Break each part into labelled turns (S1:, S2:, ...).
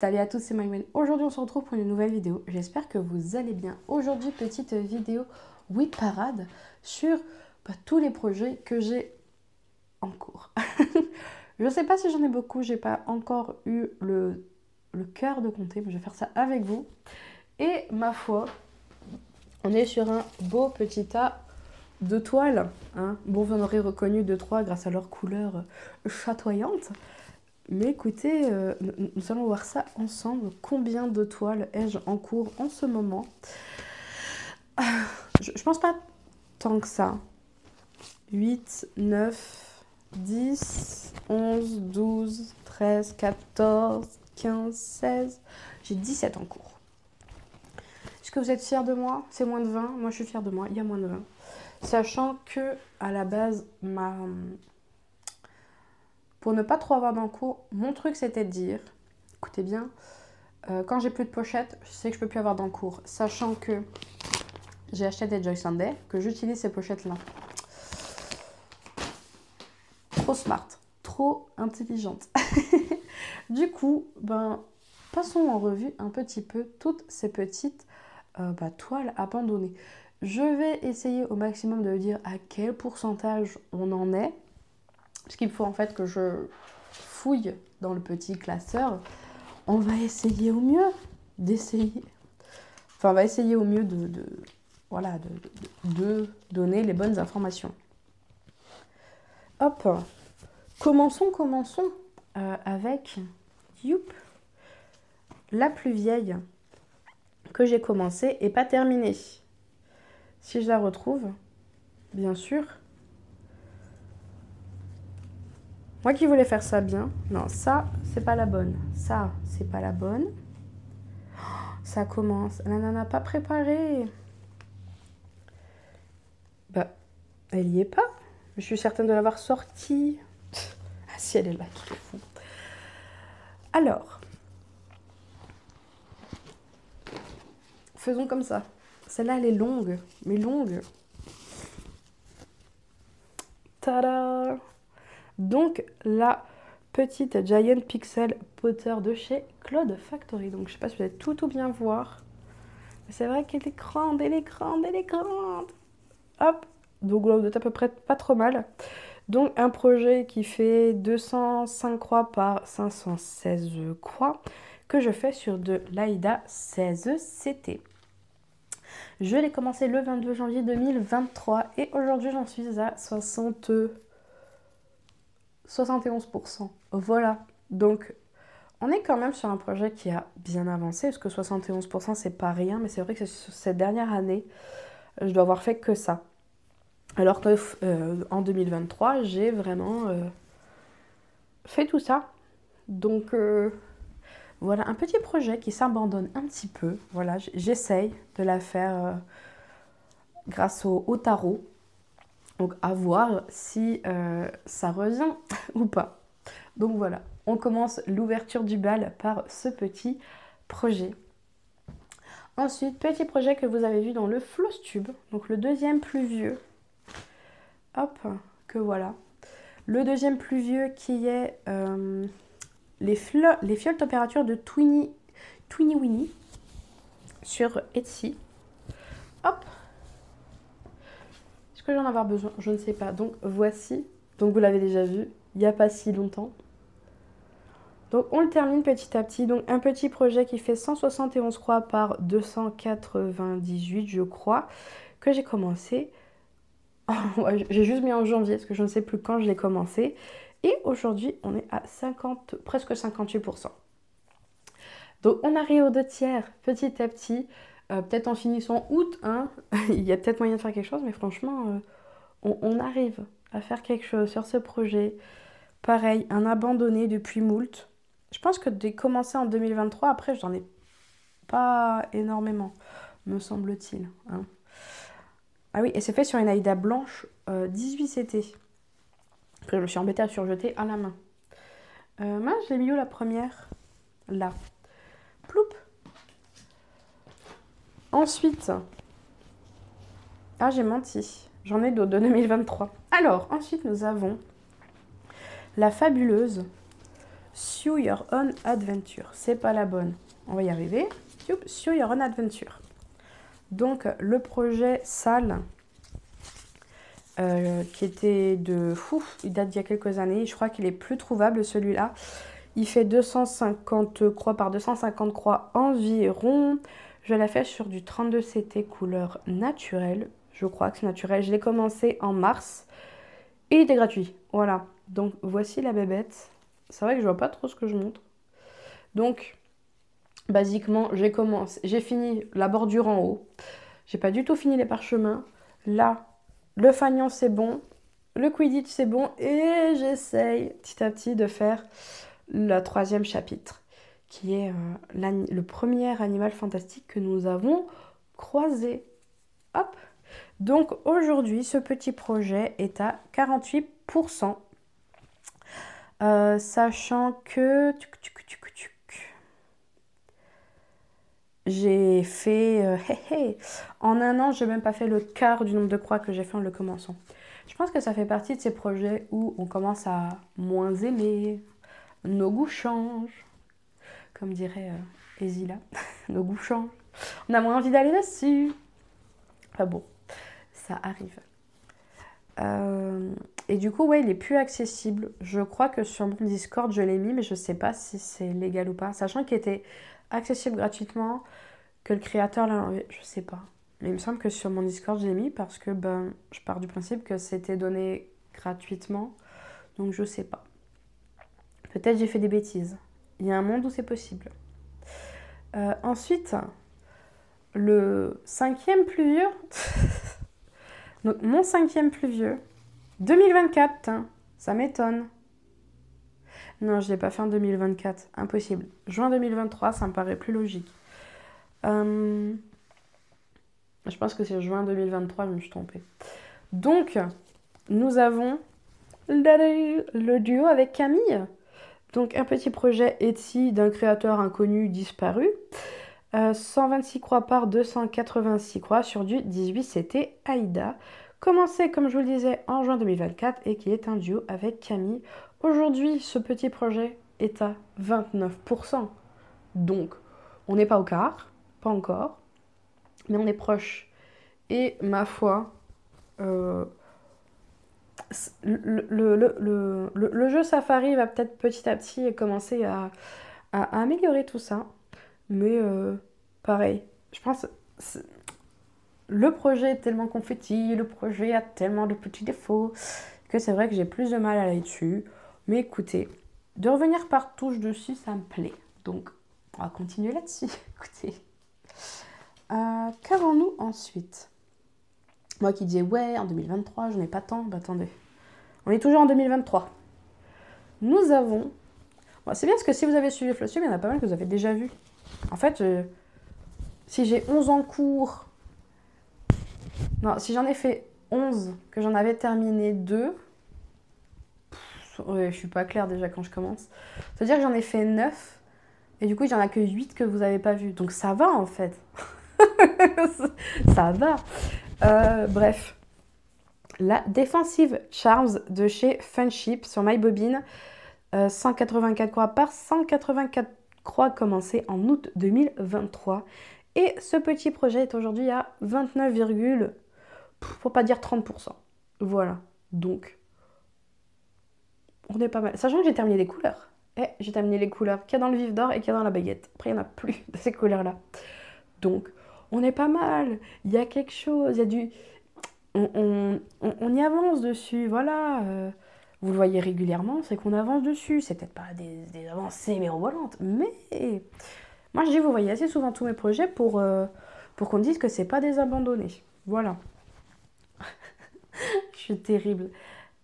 S1: Salut à tous, c'est Maïwen. Aujourd'hui, on se retrouve pour une nouvelle vidéo. J'espère que vous allez bien. Aujourd'hui, petite vidéo oui parade sur tous les projets que j'ai en cours. Je ne sais pas si j'en ai beaucoup, j'ai pas encore eu le cœur de compter, mais je vais faire ça avec vous. Et ma foi, on est sur un beau petit tas de toiles. Hein. Bon, vous en aurez reconnu 2-3 grâce à leur couleur chatoyante. Mais écoutez, nous allons voir ça ensemble. Combien de toiles ai-je en cours en ce moment? Je pense pas tant que ça. 8, 9, 10, 11, 12, 13, 14, 15, 16. J'ai 17 en cours. Est-ce que vous êtes fiers de moi? C'est moins de 20. Moi, je suis fière de moi. Il y a moins de 20. Sachant que, à la base, pour ne pas trop avoir d'encours, mon truc c'était de dire, écoutez bien, quand j'ai plus de pochettes, je sais que je peux plus avoir d'encours. Sachant que j'ai acheté des Joy Sunday, que j'utilise ces pochettes-là. Trop smart, trop intelligente. Du coup, passons en revue un petit peu toutes ces petites toiles abandonnées. Je vais essayer au maximum de dire à quel pourcentage on en est. Parce qu'il faut en fait que je fouille dans le petit classeur. On va essayer au mieux d'essayer. Enfin, on va essayer au mieux de donner les bonnes informations. Hop, commençons avec la plus vieille que j'ai commencée et pas terminée. Si je la retrouve, bien sûr. Moi qui voulais faire ça bien. Non, ça, c'est pas la bonne. Ça, c'est pas la bonne. Ça commence. Elle n'en a pas préparé. Elle y est pas. Je suis certaine de l'avoir sortie. Ah si, elle est là, qui est fou. Alors, faisons comme ça. Celle-là, elle est longue, mais longue. Tada! Donc, la petite Giant Pixel Potter de chez Cloud Factory. Donc, je sais pas si vous allez tout bien voir. Mais c'est vrai qu'elle est grande, elle est grande, elle est grande. Hop! Donc, là, vous êtes à peu près pas trop mal. Donc, un projet qui fait 205 croix par 516 croix que je fais sur de l'AIDA 16CT. Je l'ai commencé le 22 janvier 2023 et aujourd'hui j'en suis à 71%. Voilà, donc on est quand même sur un projet qui a bien avancé parce que 71% c'est pas rien, mais c'est vrai que cette dernière année, je dois avoir fait que ça. Alors que en 2023, j'ai vraiment fait tout ça. Donc voilà, un petit projet qui s'abandonne un petit peu. Voilà, j'essaye de la faire grâce au tarot. Donc à voir si ça revient ou pas. Donc voilà, on commence l'ouverture du bal par ce petit projet. Ensuite, petit projet que vous avez vu dans le Flosstube, donc le deuxième plus vieux. Hop, que voilà. Le deuxième plus vieux qui est les fioles température de Twinny Winnie sur Etsy. Hop. Est-ce que j'en ai avoir besoin? Je ne sais pas. Donc voici. Donc vous l'avez déjà vu, il n'y a pas si longtemps. Donc on le termine petit à petit. Donc un petit projet qui fait 171 croix par 298 je crois, que j'ai commencé. J'ai juste mis en janvier parce que je ne sais plus quand je l'ai commencé. Et aujourd'hui on est à presque 58%. Donc on arrive aux 2/3 petit à petit. Peut-être en finissant août, hein. Il y a peut-être moyen de faire quelque chose, mais franchement, on arrive à faire quelque chose sur ce projet. Pareil, un abandonné depuis moult. Je pense que dès commencer en 2023, après, j'en ai pas énormément, me semble-t-il. Hein. Ah oui, et c'est fait sur une Aïda blanche 18CT. Après, je me suis embêtée à surjeter à la main. Mince, je l'ai mis où la première? Là. Ploup. Ensuite, ah j'ai menti, j'en ai d'autres de 2023. Alors, ensuite nous avons la fabuleuse Choose Your Own Adventure. C'est pas la bonne. On va y arriver. Choose Your Own Adventure. Donc, le projet salle, qui était de... il date d'il y a quelques années. Je crois qu'il est plus trouvable, celui-là. Il fait 250 croix par 250 croix environ. Je l'ai fait sur du 32 CT couleur naturelle. Je crois que c'est naturel. Je l'ai commencé en mars. Et il était gratuit. Voilà. Donc, voici la bébête. C'est vrai que je vois pas trop ce que je montre. Donc, basiquement, j'ai fini la bordure en haut. J'ai pas du tout fini les parchemins. Là, le fanion, c'est bon. Le Quidditch, c'est bon. Et j'essaye petit à petit de faire le 3e chapitre, qui est le premier animal fantastique que nous avons croisé. Hop. Donc aujourd'hui, ce petit projet est à 48%. Sachant que j'ai fait... en un an, j'ai même pas fait le quart du nombre de croix que j'ai fait en le commençant. Je pense que ça fait partie de ces projets où on commence à moins aimer. Nos goûts changent. Comme dirait Ezila. Nos goûts changent. On a moins envie d'aller là-dessus. Enfin bon, ça arrive. Et du coup, ouais, il est plus accessible. Je crois que sur mon Discord, je l'ai mis, mais je sais pas si c'est légal ou pas. Sachant qu'il était accessible gratuitement, que le créateur l'a enlevé, je sais pas. Mais il me semble que sur mon Discord, je l'ai mis parce que je pars du principe que c'était donné gratuitement. Donc je sais pas. Peut-être j'ai fait des bêtises. Il y a un monde où c'est possible. Ensuite, le 5e plus vieux. Donc mon 5e plus vieux. 2024, hein, ça m'étonne. Non, je ne l'ai pas fait en 2024. Impossible. Juin 2023, ça me paraît plus logique. Je pense que c'est juin 2023, je me suis trompée. Donc, nous avons le duo avec Camille. Donc, un petit projet Etsy d'un créateur inconnu disparu. 126 croix par 286 croix sur du 18 CT Aïda. Commencé, comme je vous le disais, en juin 2024 et qui est un duo avec Camille. Aujourd'hui, ce petit projet est à 29%. Donc, on n'est pas au quart, pas encore, mais on est proche. Et ma foi, le jeu Safari va peut-être petit à petit commencer à améliorer tout ça. Mais pareil, je pense... Le projet est tellement confetti, le projet a tellement de petits défauts que c'est vrai que j'ai plus de mal à aller dessus. Mais écoutez, de revenir par touche dessus, ça me plaît. Donc, on va continuer là-dessus. Écoutez. Qu'avons-nous ensuite? Moi qui disais, ouais, en 2023, je n'ai pas tant. Bah attendez, on est toujours en 2023. Nous avons... Bon, c'est bien parce que si vous avez suivi Flossum, il y en a pas mal que vous avez déjà vu. En fait, si j'ai 11 en cours... Non, si j'en ai fait 11, que j'en avais terminé 2, je suis pas claire déjà quand je commence. C'est-à-dire que j'en ai fait 9, et du coup, il n'y en a que 8 que vous n'avez pas vu. Donc ça va en fait. Ça va. Bref. La Defensive Charms de chez Funship sur MyBobine. 184 croix par 184 croix commencées en août 2023. Et ce petit projet est aujourd'hui à 29, pour pas dire 30%. Voilà, donc on est pas mal. Sachant que j'ai terminé les couleurs. J'ai terminé les couleurs qu'il y a dans le vif d'or et qu'il y a dans la baguette. Après, il n'y en a plus de ces couleurs-là. Donc, on est pas mal. Il y a quelque chose, il y a du... On y avance dessus, voilà. Vous le voyez régulièrement, c'est qu'on avance dessus. C'est peut-être pas des avancées mirobolantes, mais... Moi, je dis, vous voyez assez souvent tous mes projets pour qu'on dise que c'est pas des abandonnés. Voilà. Je suis terrible.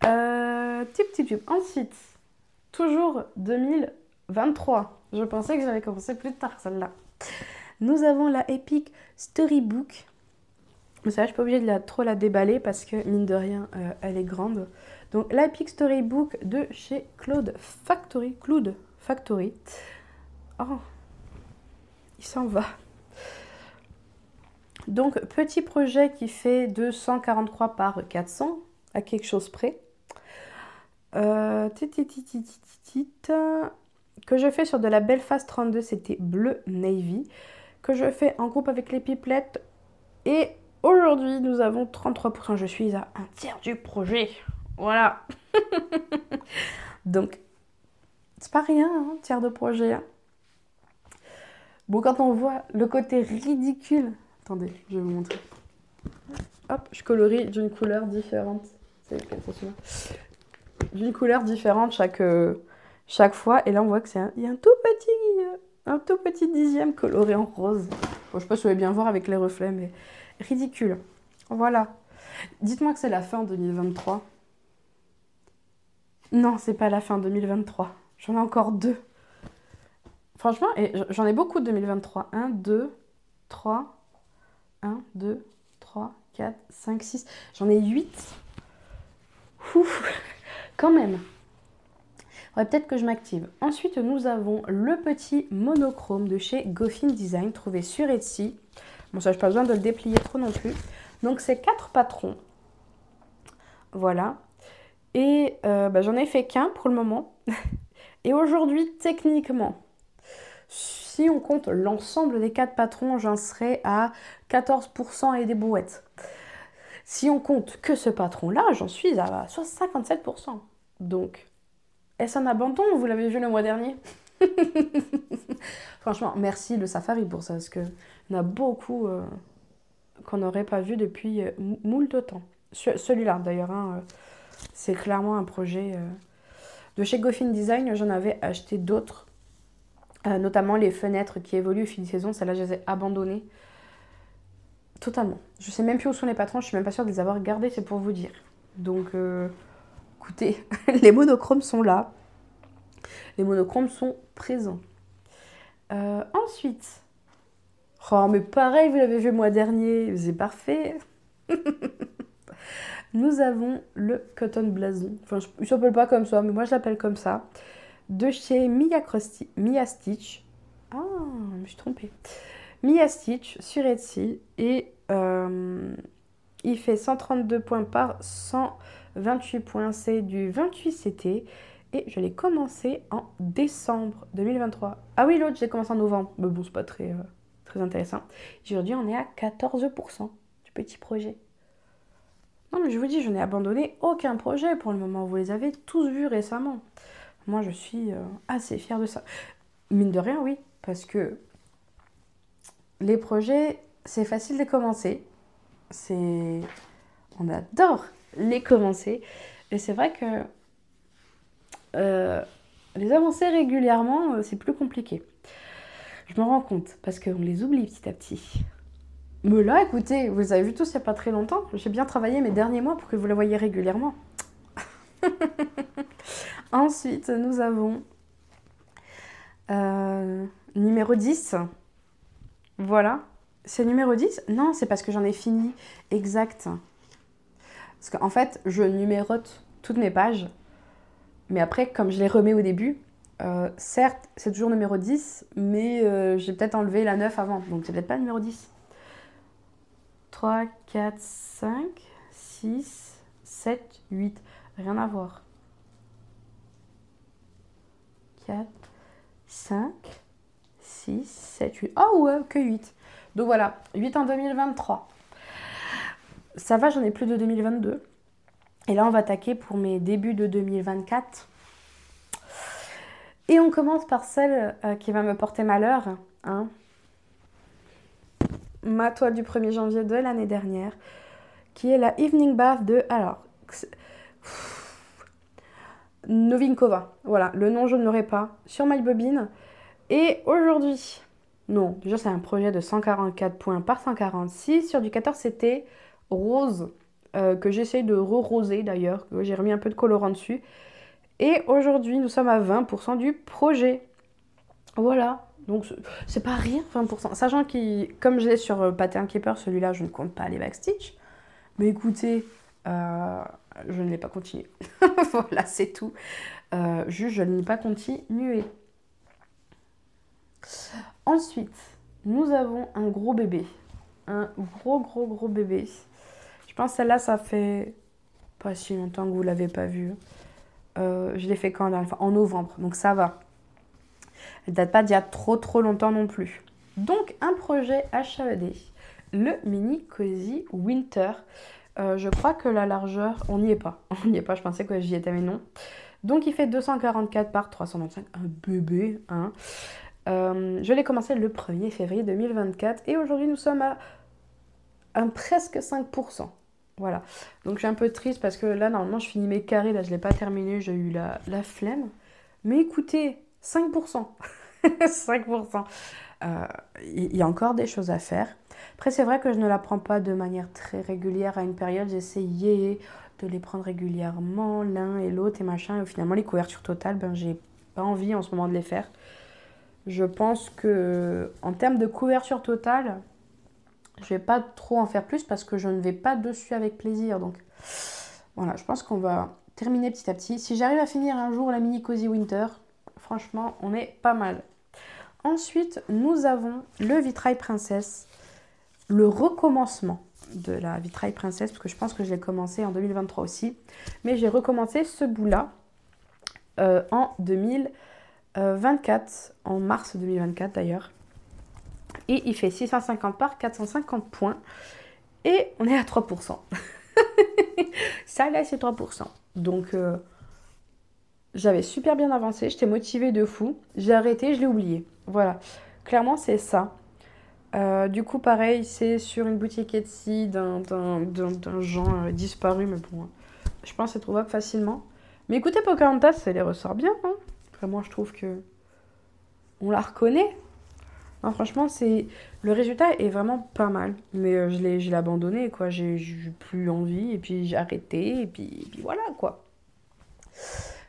S1: Tip. Ensuite, toujours 2023. Je pensais que j'avais commencé plus tard, celle-là. Nous avons la Epic Storybook. Mais ça, je suis pas obligée de trop la déballer parce que, mine de rien, elle est grande. Donc, la Epic Storybook de chez Cloud Factory. Oh, il s'en va. Donc, petit projet qui fait 243 par 400, à quelque chose près. que je fais sur de la Belfast 32, c'était bleu navy, que je fais en groupe avec les pipelettes. Et aujourd'hui, nous avons 33%. Je suis à un tiers du projet. Voilà. Donc, c'est pas rien, hein, tiers de projet. Hein. Bon, quand on voit le côté ridicule... Attendez, je vais vous montrer. Hop, je colorie d'une couleur différente. C'est lequel, c'est celui-là. D'une couleur différente chaque fois. Et là, on voit que il y a un tout petit dixième coloré en rose. Bon, je sais pas si vous allez bien voir avec les reflets, mais ridicule. Voilà. Dites-moi que c'est la fin 2023. Non, c'est pas la fin 2023. J'en ai encore 2. Franchement, et j'en ai beaucoup de 2023. 1, 2, 3. 1, 2, 3, 4, 5, 6. J'en ai 8. Ouf, quand même. Ouais, peut-être que je m'active. Ensuite, nous avons le petit monochrome de chez Goffin Design, trouvé sur Etsy. Bon, ça, je n'ai pas besoin de le déplier trop non plus. Donc, c'est 4 patrons. Voilà. Et j'en ai fait qu'un pour le moment. Et aujourd'hui, techniquement, si on compte l'ensemble des 4 patrons, j'en serai à 14% et des brouettes. Si on compte que ce patron-là, j'en suis à 57%. Donc, est-ce un abandon? Vous l'avez vu le mois dernier. Franchement, merci le Safari pour ça, parce qu'il y en a beaucoup qu'on n'aurait pas vu depuis moult temps. Celui-là, d'ailleurs, hein, c'est clairement un projet de chez Goffin Design. J'en avais acheté d'autres, notamment les fenêtres qui évoluent au fil des saisons. Celles-là, je les ai abandonnées totalement. Je sais même plus où sont les patrons, je suis même pas sûre de les avoir gardés, c'est pour vous dire. Donc, écoutez, les monochromes sont là. Les monochromes sont présents. Ensuite, oh mais pareil, vous l'avez vu le mois dernier, c'est parfait. Nous avons le Cotton Blason. Enfin, il ne s'appelle pas comme ça, mais moi je l'appelle comme ça. De chez Mia Stitch. Ah, je me suis trompée. Mia Stitch sur Etsy. Et il fait 132 points par 128 points. C'est du 28 CT. Et je l'ai commencé en décembre 2023. Ah oui, l'autre, j'ai commencé en novembre. Mais bon, c'est pas très intéressant. Aujourd'hui, on est à 14% du petit projet. Non, mais je vous dis, je n'ai abandonné aucun projet pour le moment. Vous les avez tous vus récemment. Moi, je suis assez fière de ça. Mine de rien, oui. Parce que les projets, c'est facile de commencer. On adore les commencer. Et c'est vrai que les avancer régulièrement, c'est plus compliqué. Je me rends compte, parce qu'on les oublie petit à petit. Mais là, écoutez, vous avez vu tous il n'y a pas très longtemps. J'ai bien travaillé mes derniers mois pour que vous la voyiez régulièrement. Ensuite, nous avons numéro 10. Voilà. C'est numéro 10? Non, c'est parce que j'en ai fini. Exact. Parce qu'en fait, je numérote toutes mes pages. Mais après, comme je les remets au début, certes, c'est toujours numéro 10, mais j'ai peut-être enlevé la 9 avant. Donc, c'est peut-être pas numéro 10. 3, 4, 5, 6, 7, 8. Rien à voir. 4, 5, 6, 7, 8. Oh ouais, que 8. Donc voilà, 8 en 2023. Ça va, j'en ai plus de 2022. Et là, on va attaquer pour mes débuts de 2024. Et on commence par celle qui va me porter malheur. Hein. Ma toile du 1er janvier de l'année dernière, qui est la Evening Bath de... Alors, Novinkova. Voilà, le nom je ne l'aurai pas. Sur MyBobine. Et aujourd'hui, non, déjà c'est un projet de 144 points par 146. Sur du 14, c'était rose, que j'essaye de re-roser d'ailleurs. J'ai remis un peu de colorant dessus. Et aujourd'hui, nous sommes à 20% du projet. Voilà. Donc, c'est pas rien, 20%. Sachant que, comme je l'ai sur Pattern Keeper, celui-là, je ne compte pas les backstitch. Mais écoutez, je ne l'ai pas continué. Voilà, c'est tout. Juste, je ne l'ai pas continué. Ensuite, nous avons un gros bébé. Un gros bébé. Je pense que celle-là, ça fait pas si longtemps que vous ne l'avez pas vu. Je l'ai fait quand? En novembre, donc ça va. Elle date pas d'il y a trop longtemps non plus. Donc un projet HAED, le Mini Cozy Winter. Je crois que la largeur, on n'y est pas. On n'y est pas, je pensais que j'y étais, mais non. Donc il fait 244 par 325, un bébé. Hein. Je l'ai commencé le 1er février 2024 et aujourd'hui nous sommes à presque 5%. Voilà. Donc je suis un peu triste parce que là, normalement, je finis mes carrés. Là, je ne l'ai pas terminé. J'ai eu la flemme. Mais écoutez, 5%. 5%. Il y a encore des choses à faire. Après, c'est vrai que je ne la prends pas de manière très régulière. À une période, j'essayais de les prendre régulièrement, l'un et l'autre et machin. Et finalement, les couvertures totales, ben, j'ai pas envie en ce moment de les faire. Je pense que en termes de couverture totale, je vais pas trop en faire plus parce que je ne vais pas dessus avec plaisir. Donc voilà, je pense qu'on va terminer petit à petit. Si j'arrive à finir un jour la Mini Cozy Winter, franchement, on est pas mal. Ensuite, nous avons le Vitrail Princesse, le recommencement de la Vitrail Princesse, parce que je pense que je l'ai commencé en 2023 aussi. Mais j'ai recommencé ce bout-là en 2024, en mars 2024 d'ailleurs. Et il fait 650 par 450 points. Et on est à 3%. Ça là, c'est 3%. Donc, j'avais super bien avancé. J'étais motivée de fou. J'ai arrêté, je l'ai oublié. Voilà. Clairement, c'est ça. Du coup, pareil, c'est sur une boutique Etsy d'un genre disparu. Mais bon, je pense que c'est trouvable facilement. Mais écoutez, Pocahontas, ça les ressort bien. Hein. Vraiment, je trouve que on la reconnaît. Non, franchement, le résultat est vraiment pas mal. Mais je l'ai abandonné, quoi. J'ai plus envie, et puis j'ai arrêté, et puis voilà, quoi.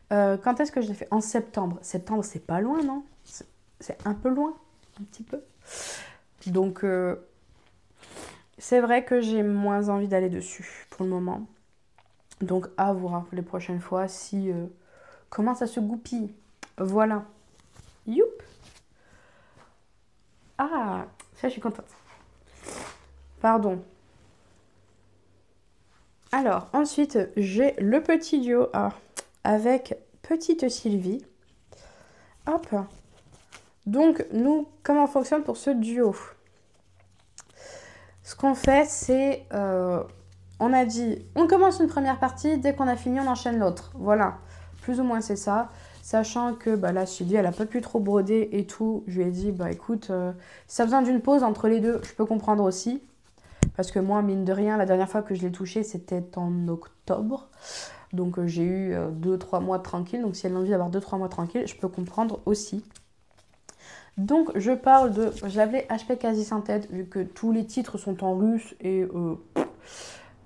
S1: Quand est-ce que je l'ai fait? En septembre. Septembre, c'est pas loin, non? C'est un peu loin, un petit peu. Donc, c'est vrai que j'ai moins envie d'aller dessus pour le moment. Donc, à voir les prochaines fois si comment ça se goupille. Voilà. Youp! Ah, ça, je suis contente. Pardon. Alors, ensuite, j'ai le petit duo avec petite Sylvie. Hop. Donc, nous, comment on fonctionne pour ce duo? Ce qu'on fait, c'est... on a dit, on commence une première partie, dès qu'on a fini, on enchaîne l'autre. Voilà. Plus ou moins, c'est ça. Sachant que bah, là, Sylvie, elle n'a pas pu trop broder et tout. Je lui ai dit, bah écoute, si ça a besoin d'une pause entre les deux, je peux comprendre aussi. Parce que moi, mine de rien, la dernière fois que je l'ai touchée, c'était en octobre. Donc j'ai eu 2-3 mois tranquille. Donc si elle a envie d'avoir 2-3 mois tranquille, je peux comprendre aussi. Donc je parle de... Je l'appelais HP Quasi Synthète, vu que tous les titres sont en russe et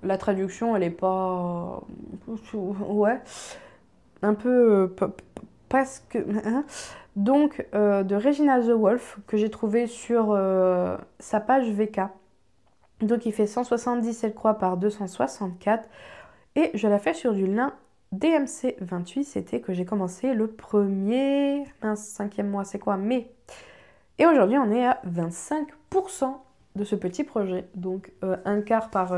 S1: la traduction, elle est pas... Ouais. Un peu... parce que... Donc de Regina the Wolf, que j'ai trouvé sur sa page VK. Donc il fait 177 croix par 264. Et je la fais sur du lin DMC 28. C'était que j'ai commencé le premier... cinquième mois, c'est quoi? Mai. Et aujourd'hui, on est à 25% de ce petit projet. Donc un quart par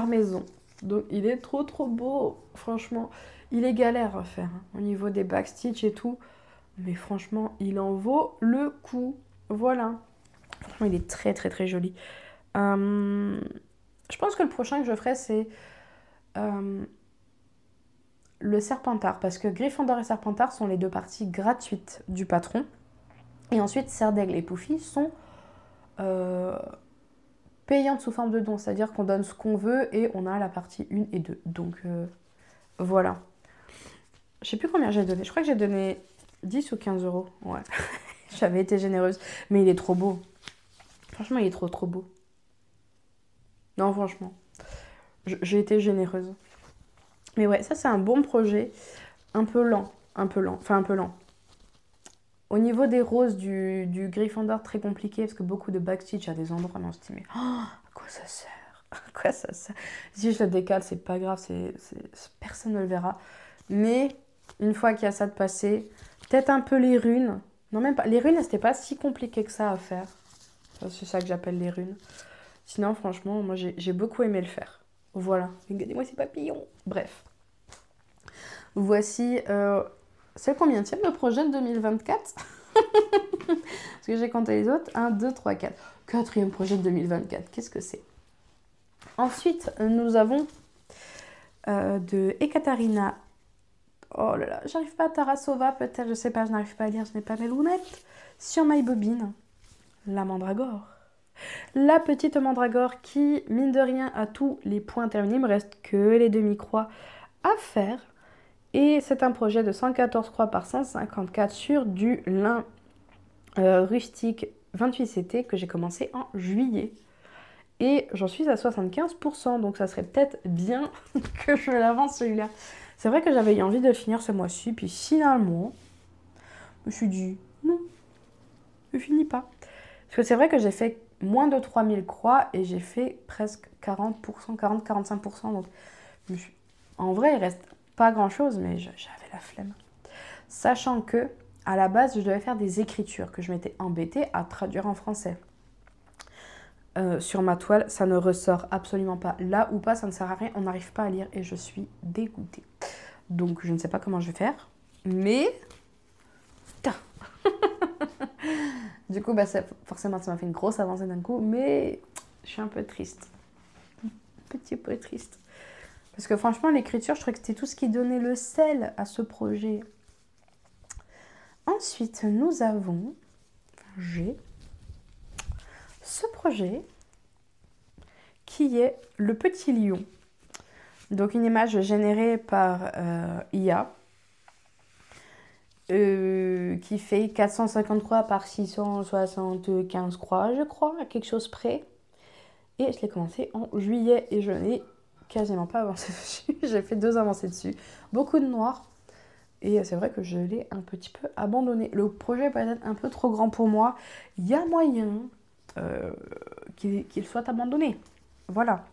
S1: maison. Donc il est trop beau. Franchement, il est galère à faire. Hein, au niveau des backstitch et tout. Mais franchement, il en vaut le coup. Voilà. Franchement, il est très joli. Je pense que le prochain que je ferai, c'est le Serpentard. Parce que Gryffondor et Serpentard sont les deux parties gratuites du patron. Et ensuite, Serre d'Aigle et Poufy sont payantes sous forme de dons. C'est-à-dire qu'on donne ce qu'on veut et on a la partie 1 et 2. Donc, voilà. Je sais plus combien j'ai donné. Je crois que j'ai donné 10 ou 15 euros. Ouais. J'avais été généreuse. Mais il est trop beau. Franchement, il est trop beau. Non, franchement. J'ai été généreuse. Mais ouais, ça, c'est un bon projet. Un peu lent. Enfin, un peu lent. Au niveau des roses du Gryffondor, très compliqué, parce que beaucoup de backstitch à des endroits, mais on se dit, mais à quoi ça sert? À quoi ça sert? Si je le décale, c'est pas grave, personne ne le verra. Mais une fois qu'il y a ça de passé, peut-être un peu les runes. Non, même pas. Les runes, c'était pas si compliqué que ça à faire. C'est ça que j'appelle les runes. Sinon, franchement, moi, j'ai beaucoup aimé le faire. Voilà. Regardez-moi ces papillons. Bref. Voici... c'est le combienième de projet de 2024? Parce que j'ai compté les autres. 1, 2, 3, 4. Quatrième projet de 2024. Qu'est-ce que c'est? Ensuite, nous avons de Ekaterina. Oh là là, j'arrive pas à Tarasova, peut-être, je sais pas, je n'arrive pas à lire, je n'ai pas mes lunettes. Sur My Bobine, la mandragore. La petite mandragore qui, mine de rien, a tous les points terminés. Il me reste que les demi-croix à faire. Et c'est un projet de 114 croix par 154 sur du lin rustique 28CT que j'ai commencé en juillet. Et j'en suis à 75%, donc ça serait peut-être bien que je l'avance celui-là. C'est vrai que j'avais eu envie de le finir ce mois-ci, puis finalement, je me suis dit, non, je finis pas. Parce que c'est vrai que j'ai fait moins de 3000 croix et j'ai fait presque 40%, 40-45%. Donc, en vrai, il reste pas grand-chose, mais j'avais la flemme. Sachant que, à la base, je devais faire des écritures que je m'étais embêtée à traduire en français. Sur ma toile, ça ne ressort absolument pas. Là ou pas, ça ne sert à rien, on n'arrive pas à lire et je suis dégoûtée. Donc je ne sais pas comment je vais faire, mais... Du coup, forcément, ça m'a fait une grosse avancée d'un coup, mais je suis un peu triste. Un petit peu triste. Parce que franchement, l'écriture, je trouvais que c'était tout ce qui donnait le sel à ce projet. Ensuite, nous avons... j'ai ce projet qui est le petit lion. Donc une image générée par IA qui fait 453 par 675 croix, je crois, à quelque chose près. Et je l'ai commencé en juillet et je n'ai quasiment pas avancé dessus. J'ai fait 2 avancées dessus. Beaucoup de noir. Et c'est vrai que je l'ai un petit peu abandonné. Le projet est peut-être un peu trop grand pour moi. Il y a moyen qu'il soit abandonné. Voilà.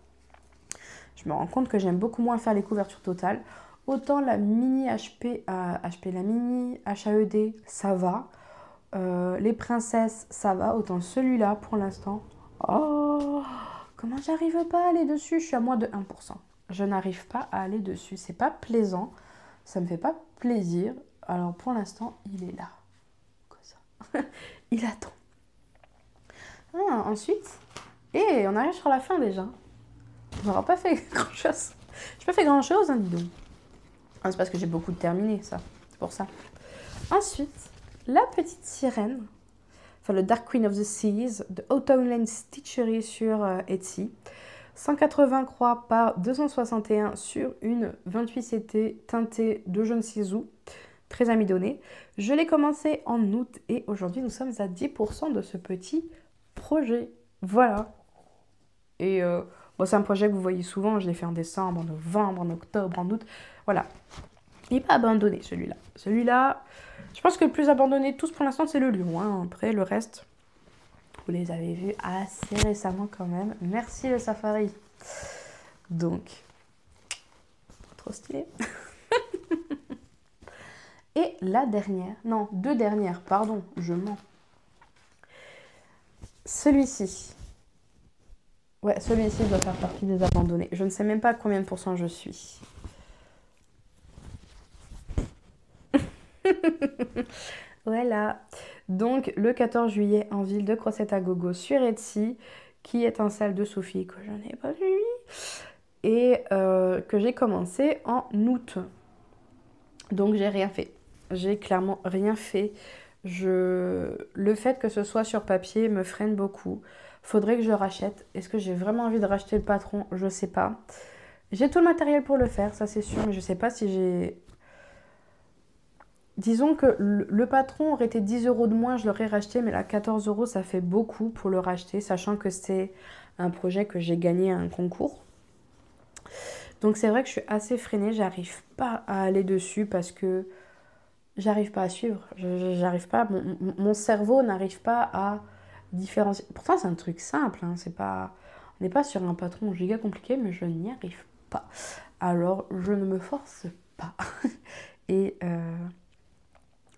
S1: Je me rends compte que j'aime beaucoup moins faire les couvertures totales. Autant la mini HP, la mini HAED, ça va. Les princesses, ça va. Autant celui-là, pour l'instant. Oh, comment j'arrive pas à aller dessus? Je suis à moins de 1%. Je n'arrive pas à aller dessus. C'est pas plaisant. Ça me fait pas plaisir. Alors pour l'instant, il est là. Comme ça. Il attend. Ensuite, et on arrive sur la fin déjà. On n'aura pas fait grand-chose. J'ai pas fait grand-chose, hein, dis donc. C'est parce que j'ai beaucoup terminé, ça. C'est pour ça. Ensuite, la petite sirène, enfin le Dark Queen of the Seas, de Autumn Lane Stitchery sur Etsy. 180 croix par 261 sur une 28CT teintée de jaune ciseau, très amidonnée. Je l'ai commencé en août et aujourd'hui nous sommes à 10% de ce petit projet. Voilà. Et bon, c'est un projet que vous voyez souvent, je l'ai fait en décembre, en novembre, en octobre, en août. Voilà. Il n'est pas abandonné celui-là. Celui-là, je pense que le plus abandonné de tous pour l'instant c'est le lion. Hein. Après le reste... Vous les avez vus assez récemment quand même. Merci le safari. Donc, trop stylé. Et la dernière, non, 2 dernières, pardon, je mens. Celui-ci. Ouais, celui-ci doit faire partie des abandonnés. Je ne sais même pas à combien de pourcents je suis. Voilà. Donc, le 14 juillet, en ville de Crocette à Gogo sur Etsy, qui est un salle de Sophie que je n'ai pas vu et que j'ai commencé en août. Donc, j'ai rien fait. J'ai clairement rien fait. Le fait que ce soit sur papier me freine beaucoup. Faudrait que je rachète. Est-ce que j'ai vraiment envie de racheter le patron? Je sais pas. J'ai tout le matériel pour le faire, ça c'est sûr, mais je sais pas si j'ai... Disons que le patron aurait été 10 € de moins, je l'aurais racheté, mais là 14 €, ça fait beaucoup pour le racheter, sachant que c'est un projet que j'ai gagné à un concours. Donc c'est vrai que je suis assez freinée, j'arrive pas à aller dessus parce que j'arrive pas à suivre. J'arrive pas, mon cerveau n'arrive pas à différencier. Pourtant c'est un truc simple, hein, c'est pas, on n'est pas sur un patron giga compliqué, mais je n'y arrive pas. Alors je ne me force pas.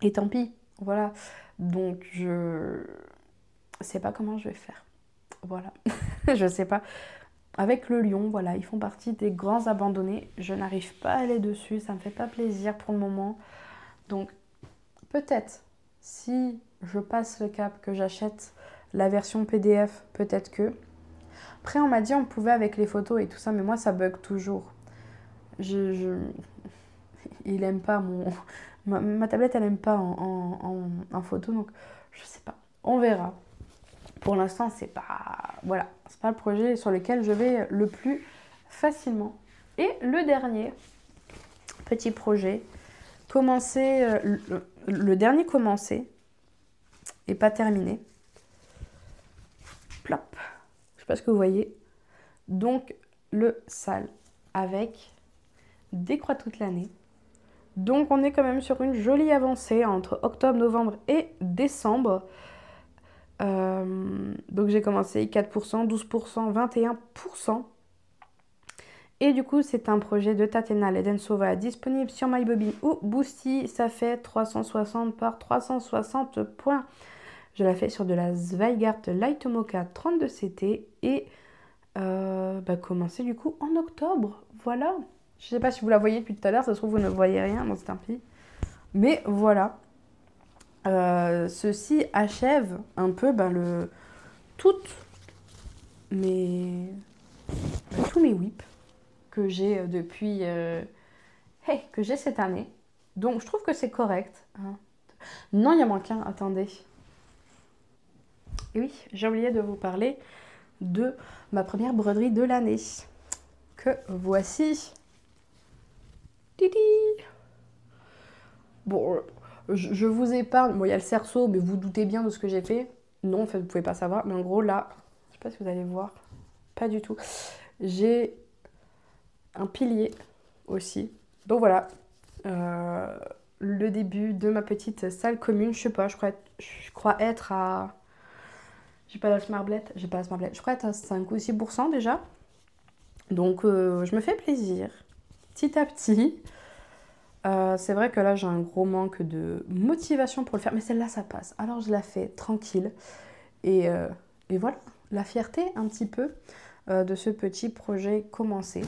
S1: Et tant pis, voilà. Donc je sais pas comment je vais faire. Voilà, je sais pas. Avec le lion, voilà, ils font partie des grands abandonnés. Je n'arrive pas à aller dessus, ça me fait pas plaisir pour le moment. Donc peut-être, si je passe le cap, que j'achète la version PDF, peut-être que. Après, on m'a dit on pouvait avec les photos et tout ça, mais moi, ça bug toujours. Il aime pas mon... Ma tablette, elle aime pas en photo, donc je sais pas. On verra. Pour l'instant, c'est pas... Voilà, c'est pas le projet sur lequel je vais le plus facilement. Et le dernier petit projet, le dernier commencé et pas terminé. Plop. Je sais pas ce que vous voyez. Donc, le sale avec des croix toute l'année. Donc, on est quand même sur une jolie avancée entre octobre, novembre et décembre. Donc, j'ai commencé 4%, 12%, 21%. Et du coup, c'est un projet de Tatiana Ledensova disponible sur MyBobby ou Boosty. Ça fait 360 par 360 points. Je la fais sur de la Zweigart Light Mocha 32 CT et commencer du coup en octobre. Voilà. Je sais pas si vous la voyez depuis tout à l'heure, ça se trouve vous ne voyez rien, bon c'est tant pis. Mais voilà. Ceci achève un peu toutes mes tous mes whips que j'ai depuis que j'ai cette année. Donc je trouve que c'est correct. Non, il y a moins qu'un, attendez. Et oui, j'ai oublié de vous parler de ma première broderie de l'année. Que voici. Titi. Bon, je vous épargne. Bon, il y a le cerceau, mais vous doutez bien de ce que j'ai fait. Non, en fait, vous pouvez pas savoir. Mais en gros, là, je sais pas si vous allez voir. Pas du tout. J'ai un pilier aussi. Donc voilà. Le début de ma petite salle commune. Je sais pas, je crois être à... J'ai pas la smarblette. Je crois être à 5 ou 6% déjà. Donc, je me fais plaisir. Petit à petit. C'est vrai que là, j'ai un gros manque de motivation pour le faire. Mais celle-là, ça passe. Alors, je la fais tranquille. Et voilà, la fierté un petit peu de ce petit projet commencé.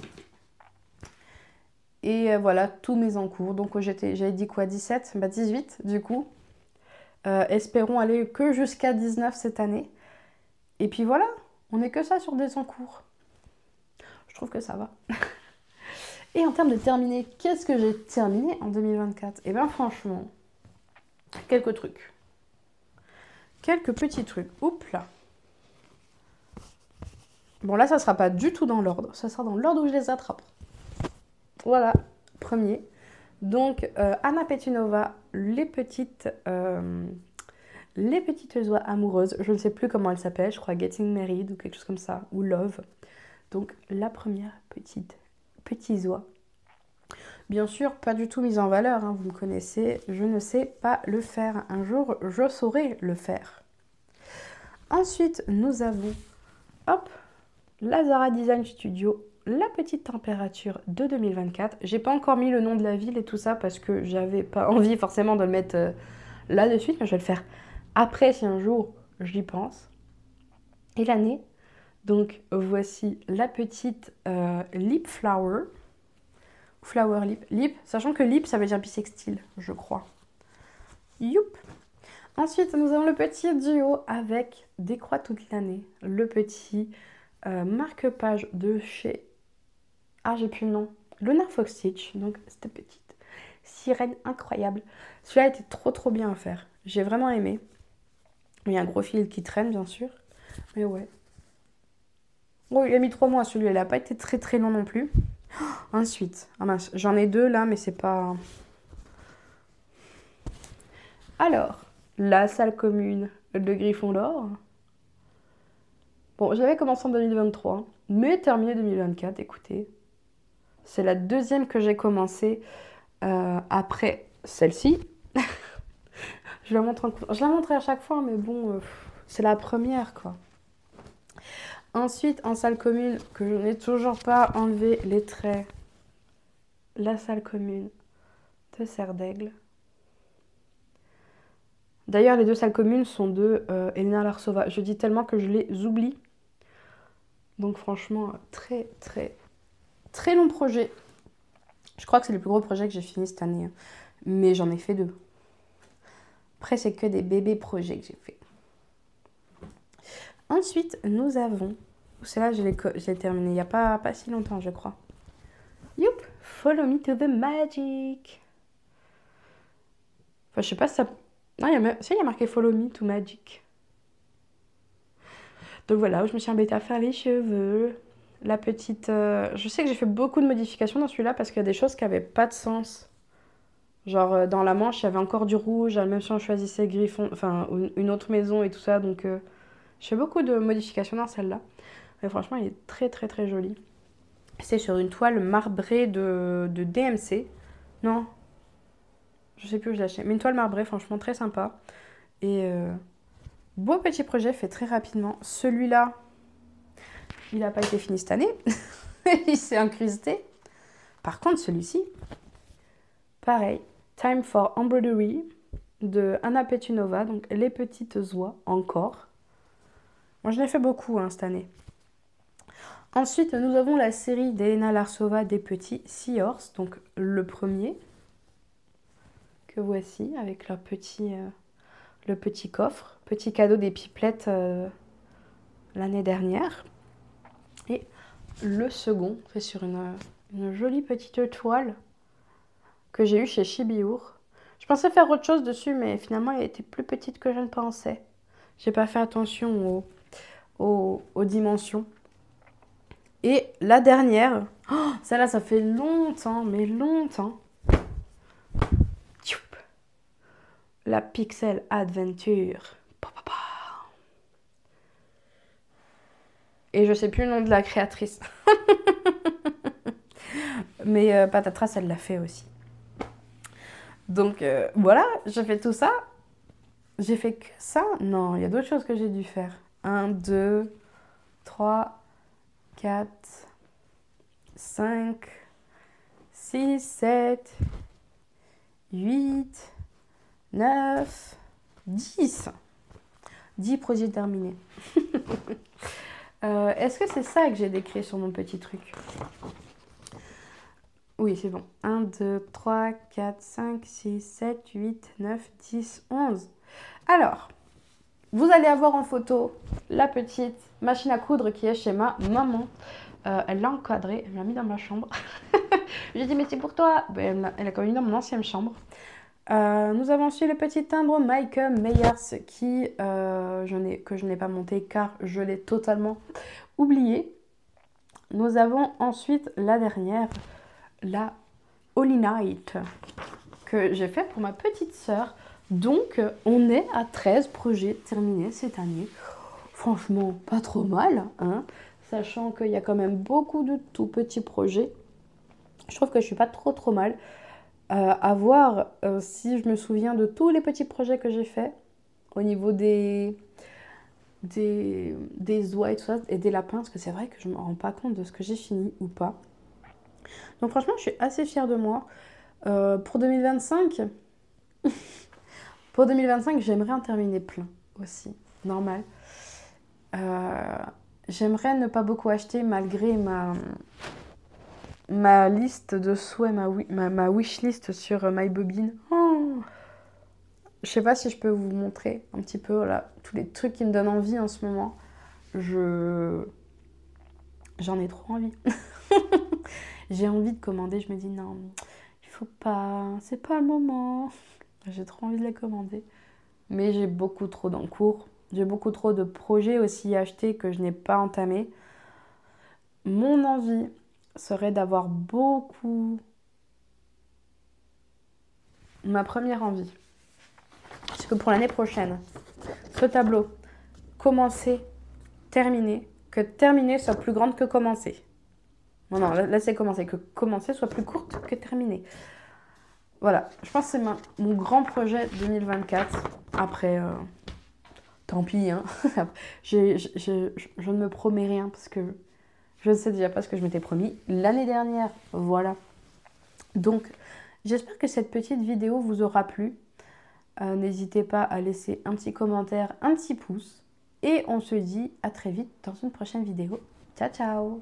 S1: Et voilà, tous mes encours. Donc, j'avais dit quoi, 17 ? 18 du coup. Espérons aller que jusqu'à 19 cette année. Et puis voilà, on n'est que ça sur des encours. Je trouve que ça va. Et en termes de terminer, qu'est-ce que j'ai terminé en 2024 ? Eh bien franchement, quelques trucs. Quelques petits trucs. Oups là. Bon là, ça sera pas du tout dans l'ordre. Ça sera dans l'ordre où je les attrape. Voilà, premier. Donc, Anna Petinova, les petites oies amoureuses. Je ne sais plus comment elles s'appellent. Je crois Getting Married ou quelque chose comme ça. Ou Love. Donc, la première petits oies. Bien sûr, pas du tout mise en valeur, hein, vous me connaissez, je ne sais pas le faire. Un jour, je saurai le faire. Ensuite, nous avons, hop, la Zara Design Studio, la petite température de 2024. J'ai pas encore mis le nom de la ville et tout ça parce que j'avais pas envie forcément de le mettre là de suite, mais je vais le faire après si un jour j'y pense. Et l'année, donc voici la petite Lip Flower. Flower lip. Lip, sachant que lip, ça veut dire bisextile, je crois. Youp. Ensuite, nous avons le petit duo avec des croix toute l'année. Le petit marque-page de chez... Ah, j'ai plus le nom. Leonard Fox Stitch. Donc, cette petite sirène incroyable. Celui-là était trop bien à faire. J'ai vraiment aimé. Il y a un gros fil qui traîne, bien sûr. Mais ouais. Bon, il a mis 3 mois celui-là. Il n'a pas été très long non plus. Ensuite, ah mince, j'en ai 2 là, mais c'est pas... Alors, la salle commune de Gryffondor. Bon, j'avais commencé en 2023, mais terminé 2024, écoutez. C'est la deuxième que j'ai commencé après celle-ci. Je la montrerai à chaque fois, mais bon, c'est la première, quoi. Ensuite, en salle commune, que je n'ai toujours pas enlevé les traits, la salle commune de Serre d'Aigle. D'ailleurs, les 2 salles communes sont de Elena Larsova. Je dis tellement que je les oublie. Donc franchement, très long projet. Je crois que c'est le plus gros projet que j'ai fini cette année. Mais j'en ai fait 2. Après, c'est que des bébés projets que j'ai fait. Ensuite, nous avons... Celle-là, je l'ai terminée il n'y a pas si longtemps, je crois. Youp! Follow me to the magic. Enfin, je sais pas si ça... Non, il y a marqué Follow me to magic. Donc voilà, je me suis embêtée à faire les cheveux. La petite... Je sais que j'ai fait beaucoup de modifications dans celui-là parce qu'il y a des choses qui n'avaient pas de sens. Genre, dans la manche, il y avait encore du rouge, même si on choisissait Griffon, enfin, une autre maison et tout ça. Donc, je fais beaucoup de modifications dans celle-là. Mais franchement, il est très, très, très joli. C'est sur une toile marbrée de DMC. Non, je sais plus où je l'ai acheté. Mais une toile marbrée, franchement, très sympa. Et beau petit projet fait très rapidement. Celui-là, il n'a pas été fini cette année. Il s'est incrusté. Par contre, celui-ci, pareil. Time for Embroidery de Anna Petunova. Donc, les petites oies, encore. Moi, je l'ai fait beaucoup cette année. Ensuite, nous avons la série d'Elena Larsova des petits Seahorse. Donc, le premier. Que voici, avec leur le petit coffre. Petit cadeau des pipelettes l'année dernière. Et le second, fait sur une jolie petite toile que j'ai eue chez Chibiur. Je pensais faire autre chose dessus, mais finalement, elle était plus petite que je ne pensais. J'ai pas fait attention aux dimensions. Et la dernière, oh, celle-là, ça fait longtemps, mais longtemps. La Pixel Adventure. Et je sais plus le nom de la créatrice. Mais Patatras, elle l'a fait aussi. Donc voilà, j'ai fait tout ça. J'ai fait que ça? Non, il y a d'autres choses que j'ai dû faire. 1, 2, 3, 4, 5, 6, 7, 8, 9, 10. 10 projets terminés. Est-ce que c'est ça que j'ai décrit sur mon petit truc? Oui, c'est bon. 1, 2, 3, 4, 5, 6, 7, 8, 9, 10, 11. Alors, vous allez avoir en photo la petite machine à coudre qui est chez ma maman. Elle l'a encadrée, elle l'a mis dans ma chambre. J'ai dit, mais c'est pour toi. Ben, elle a quand même mis dans mon ancienne chambre. Nous avons aussi le petit timbre Mike Meyers que je n'ai pas monté car je l'ai totalement oublié. Nous avons ensuite la dernière, la Holy Night, que j'ai fait pour ma petite sœur. Donc, on est à 13 projets terminés cette année. Franchement, pas trop mal, hein, sachant qu'il y a quand même beaucoup de tout petits projets. Je trouve que je suis pas trop mal. À voir si je me souviens de tous les petits projets que j'ai faits au niveau des oies et tout ça, et des lapins, parce que c'est vrai que je ne me rends pas compte de ce que j'ai fini ou pas. Donc franchement, je suis assez fière de moi. Pour 2025, j'aimerais en terminer plein aussi, normal. J'aimerais ne pas beaucoup acheter malgré ma liste de souhaits, ma wishlist sur MyBobine. Oh, je sais pas si je peux vous montrer un petit peu voilà, tous les trucs qui me donnent envie en ce moment. J'en ai trop envie. J'ai envie de commander, je me dis non, il faut pas, c'est pas le moment. J'ai trop envie de les commander. Mais j'ai beaucoup trop d'encours. J'ai beaucoup trop de projets aussi achetés que je n'ai pas entamés. Mon envie serait d'avoir beaucoup... Ma première envie, c'est que pour l'année prochaine, ce tableau, commencer, terminer, que terminer soit plus grande que commencer. Non, là c'est commencer, que commencer soit plus courte que terminer. Voilà, je pense que c'est mon grand projet 2024. Après, tant pis, hein. Je ne me promets rien parce que je ne sais déjà pas ce que je m'étais promis l'année dernière. Voilà. Donc, j'espère que cette petite vidéo vous aura plu. N'hésitez pas à laisser un petit commentaire, un petit pouce. Et on se dit à très vite dans une prochaine vidéo. Ciao, ciao!